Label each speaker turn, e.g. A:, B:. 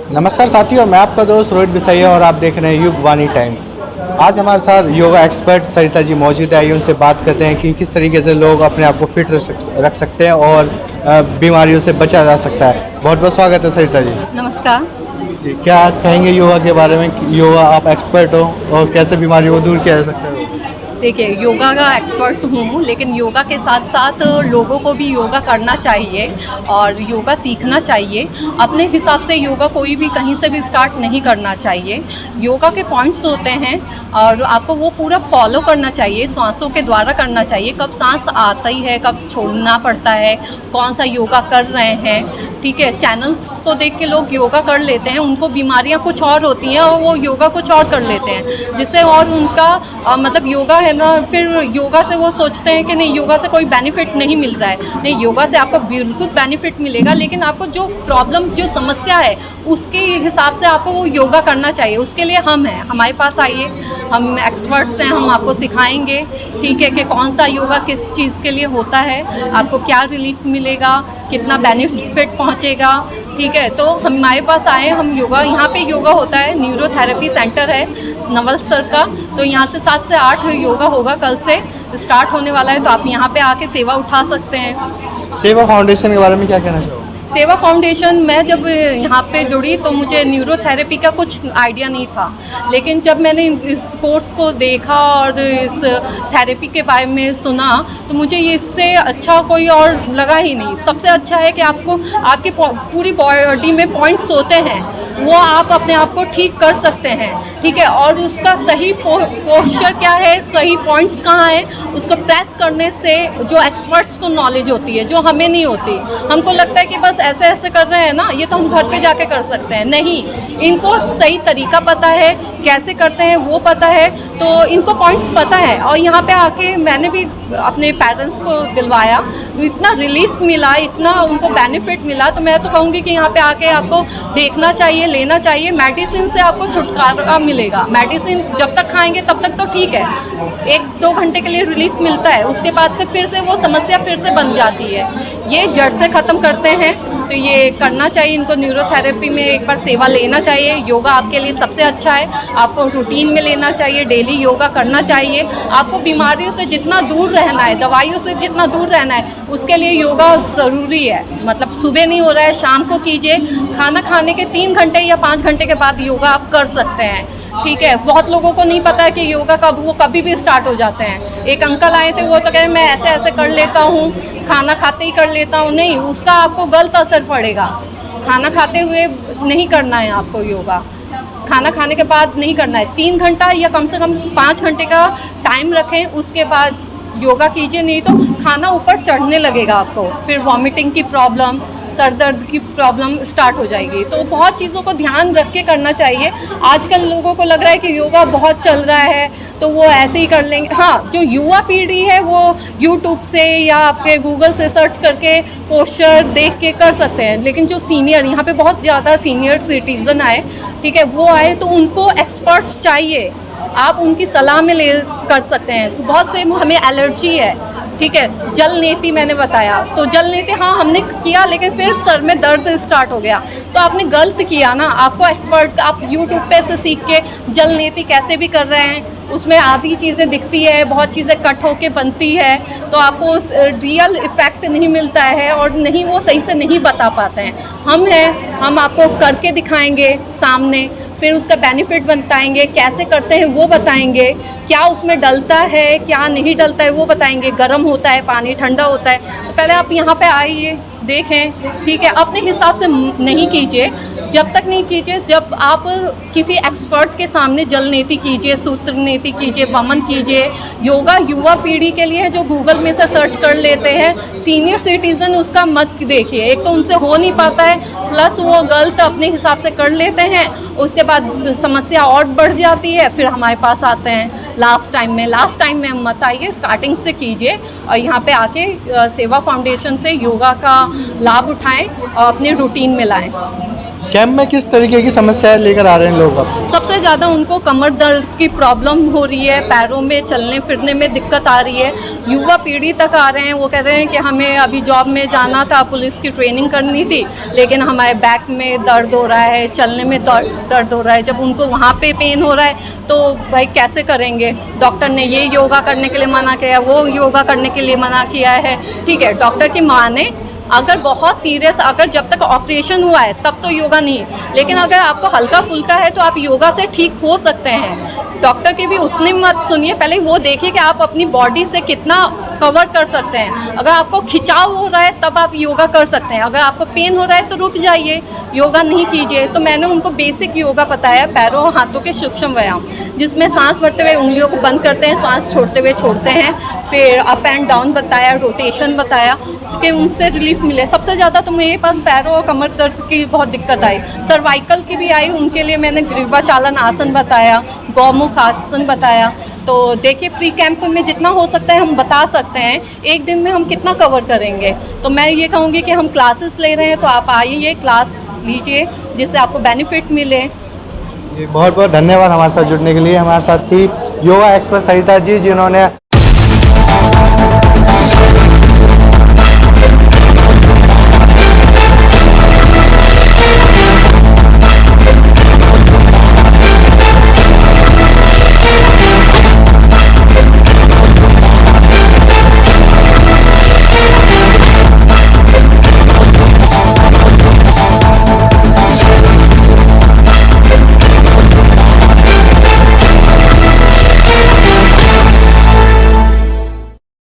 A: नमस्कार साथियों, मैं आपका दोस्त रोहित बिसैया और आप देख रहे हैं युग वाणी टाइम्स। आज हमारे साथ योगा एक्सपर्ट सरिता जी मौजूद है। आइए उनसे बात करते हैं कि किस तरीके से लोग अपने आप को फिट रख सकते हैं और बीमारियों से बचा जा सकता है। बहुत बहुत स्वागत है सरिता जी।
B: नमस्कार।
A: जी, क्या कहेंगे योगा के बारे में? योगा आप एक्सपर्ट हो और कैसे बीमारियों को दूर किया जा सकता है?
B: देखिए, योगा का एक्सपर्ट हूँ, लेकिन योगा के साथ साथ लोगों को भी योगा करना चाहिए और योगा सीखना चाहिए। अपने हिसाब से योगा कोई भी कहीं से भी स्टार्ट नहीं करना चाहिए। योगा के पॉइंट्स होते हैं और आपको वो पूरा फॉलो करना चाहिए, सांसों के द्वारा करना चाहिए। कब सांस आती है, कब छोड़ना पड़ता है, कौन सा योगा कर रहे हैं, ठीक है। चैनल्स को देख के लोग योगा कर लेते हैं, उनको बीमारियां कुछ और होती हैं और वो योगा कुछ और कर लेते हैं, जिससे और उनका मतलब योगा है ना, फिर योगा से वो सोचते हैं कि नहीं, योगा से कोई बेनिफिट नहीं मिल रहा है। नहीं, योगा से आपको बिल्कुल बेनिफिट मिलेगा, लेकिन आपको जो प्रॉब्लम, जो समस्या है, उसके हिसाब से आपको वो योगा करना चाहिए। उसके लिए हम हैं, हमारे पास आइए, हम एक्सपर्ट्स हैं, हम आपको सिखाएंगे, ठीक है, कि कौन सा योगा किस चीज़ के लिए होता है, आपको क्या रिलीफ मिलेगा, कितना बेनिफिट पहुंचेगा, ठीक है। तो हमारे पास आए, हम योगा, यहाँ पे योगा होता है, न्यूरोथेरेपी सेंटर है नवल सर का। तो यहाँ से 7 से 8 योगा होगा, कल से स्टार्ट होने वाला है। तो आप यहाँ पे आके सेवा उठा सकते हैं।
A: सेवा फाउंडेशन के बारे में क्या कहना चाहोगे?
B: सेवा फाउंडेशन, मैं जब यहाँ पे जुड़ी तो मुझे न्यूरोथेरेपी का कुछ आइडिया नहीं था, लेकिन जब मैंने इस कोर्स को देखा और इस थेरेपी के बारे में सुना तो मुझे ये इससे अच्छा कोई और लगा ही नहीं। सबसे अच्छा है कि आपको आपकी पूरी बॉडी में पॉइंट्स होते हैं, वो आप अपने आप को ठीक कर सकते हैं, ठीक है। और उसका सही पोस्चर क्या है, सही पॉइंट्स कहाँ हैं, उसको प्रेस करने से जो एक्सपर्ट्स को नॉलेज होती है, जो हमें नहीं होती। हमको लगता है कि बस ऐसे ऐसे कर रहे हैं ना, ये तो हम घर पे जाके कर सकते हैं। नहीं, इनको सही तरीका पता है, कैसे करते हैं वो पता है, तो इनको पॉइंट्स पता है। और यहाँ पे आके मैंने भी अपने पेरेंट्स को दिलवाया, तो इतना रिलीफ मिला, इतना उनको बेनिफिट मिला। तो मैं तो कहूँगी कि यहाँ पे आके आपको देखना चाहिए, लेना चाहिए। मेडिसिन से आपको छुटकारा मिलेगा। मेडिसिन जब तक खाएंगे तब तक तो ठीक है, 1-2 घंटे के लिए रिलीफ मिलता है, उसके बाद से फिर से वो समस्या फिर से बन जाती है। ये जड़ से ख़त्म करते हैं, तो ये करना चाहिए इनको। न्यूरोथेरेपी में एक बार सेवा लेना चाहिए। योगा आपके लिए सबसे अच्छा है, आपको रूटीन में लेना चाहिए, डेली योगा करना चाहिए। आपको बीमारियों से जितना दूर रहना है, दवाइयों से जितना दूर रहना है, उसके लिए योगा ज़रूरी है। मतलब सुबह नहीं हो रहा है, शाम को कीजिए, खाना खाने के 3 घंटे या 5 घंटे के बाद योगा आप कर सकते हैं, ठीक है। बहुत लोगों को नहीं पता है कि योगा कभी भी स्टार्ट हो जाते हैं। एक अंकल आए थे, वो तो कह रहे मैं ऐसे ऐसे कर लेता हूँ, खाना खाते ही कर लेता हूँ। नहीं, उसका आपको गलत असर पड़ेगा। खाना खाते हुए नहीं करना है आपको योगा, खाना खाने के बाद नहीं करना है। 3 घंटा या कम से कम 5 घंटे का टाइम रखें, उसके बाद योगा कीजिए। नहीं तो खाना ऊपर चढ़ने लगेगा आपको, फिर वॉमिटिंग की प्रॉब्लम, सर दर्द की प्रॉब्लम स्टार्ट हो जाएगी। तो बहुत चीज़ों को ध्यान रख के करना चाहिए। आजकल लोगों को लग रहा है कि योगा बहुत चल रहा है तो वो ऐसे ही कर लेंगे। हाँ, जो युवा पीढ़ी है वो यूट्यूब से या आपके गूगल से सर्च करके पोस्चर देख के कर सकते हैं, लेकिन जो सीनियर, यहाँ पे बहुत ज़्यादा सीनियर सिटीज़न आए, ठीक है, वो आए तो उनको एक्सपर्ट्स चाहिए, आप उनकी सलाह में ले कर सकते हैं। बहुत से हमें एलर्जी है, ठीक है, जल नेति मैंने बताया, तो जल नेति हाँ हमने किया, लेकिन फिर सर में दर्द स्टार्ट हो गया, तो आपने गलत किया ना। आपको एक्सपर्ट, आप यूट्यूब पे से सीख के जल नेति कैसे भी कर रहे हैं, उसमें आधी चीज़ें दिखती है, बहुत चीज़ें कट होके बनती है, तो आपको रियल इफ़ेक्ट नहीं मिलता है और नहीं, वो सही से नहीं बता पाते हैं। हम हैं, हम आपको करके दिखाएंगे सामने, फिर उसका बेनिफिट बताएंगे, कैसे करते हैं वो बताएंगे, क्या उसमें डलता है क्या नहीं डलता है वो बताएंगे। गर्म होता है पानी, ठंडा होता है, तो पहले आप यहाँ पे आइए, देखें, ठीक है। अपने हिसाब से नहीं कीजिए, जब तक नहीं कीजिए जब आप किसी एक्सपर्ट के सामने जल नेति कीजिए, सूत्र नेति कीजिए, वमन कीजिए। योगा युवा पीढ़ी के लिए है, जो गूगल में से सर्च कर लेते हैं। सीनियर सिटीज़न उसका मत देखिए, एक तो उनसे हो नहीं पाता है, प्लस वो गलत अपने हिसाब से कर लेते हैं, उसके बाद समस्या और बढ़ जाती है, फिर हमारे पास आते हैं लास्ट टाइम में मत आइए, स्टार्टिंग से कीजिए और यहाँ पे आके सेवा फाउंडेशन से योगा का लाभ उठाएं और अपने रूटीन में लाएं।
A: कैंप में किस तरीके की समस्याएं लेकर आ रहे हैं लोग? अब
B: सबसे ज़्यादा उनको कमर दर्द की प्रॉब्लम हो रही है, पैरों में चलने फिरने में दिक्कत आ रही है। युवा पीढ़ी तक आ रहे हैं, वो कह रहे हैं कि हमें अभी जॉब में जाना था, पुलिस की ट्रेनिंग करनी थी, लेकिन हमारे बैक में दर्द हो रहा है, चलने में दर्द हो रहा है। जब उनको वहाँ पे पेन हो रहा है तो भाई कैसे करेंगे? डॉक्टर ने ये योगा करने के लिए मना किया, वो योगा करने के लिए मना किया है। ठीक है, डॉक्टर की माने, अगर बहुत सीरियस, अगर जब तक ऑपरेशन हुआ है तब तो योगा नहीं, लेकिन अगर आपको हल्का फुल्का है तो आप योगा से ठीक हो सकते हैं। डॉक्टर की भी उतनी मत सुनिए, पहले वो देखिए कि आप अपनी बॉडी से कितना कवर कर सकते हैं। अगर आपको खिंचाव हो रहा है तब आप योगा कर सकते हैं, अगर आपको पेन हो रहा है तो रुक जाइए, योगा नहीं कीजिए। तो मैंने उनको बेसिक योगा बताया, पैरों और हाथों के सूक्ष्म व्यायाम, जिसमें सांस भरते हुए उंगलियों को बंद करते हैं, सांस छोड़ते हुए छोड़ते हैं, फिर अप एंड डाउन बताया, रोटेशन बताया कि उनसे रिलीफ मिले। सबसे ज़्यादा तो मेरे पास पैरों और कमर दर्द की बहुत दिक्कत आई, सर्वाइकल की भी आई, उनके लिए मैंने ग्रीवा चालन आसन बताया, गौमुख आसन बताया। तो देखिए, फ्री कैंप में जितना हो सकता है हम बता सकते हैं, एक दिन में हम कितना कवर करेंगे। तो मैं ये कहूँगी कि हम क्लासेस ले रहे हैं तो आप आइए, क्लास लीजिए, जिससे आपको बेनिफिट मिले।
A: बहुत बहुत धन्यवाद हमारे साथ जुड़ने के लिए। हमारे साथ थी योगा एक्सपर्ट सरिता जी, जिन्होंने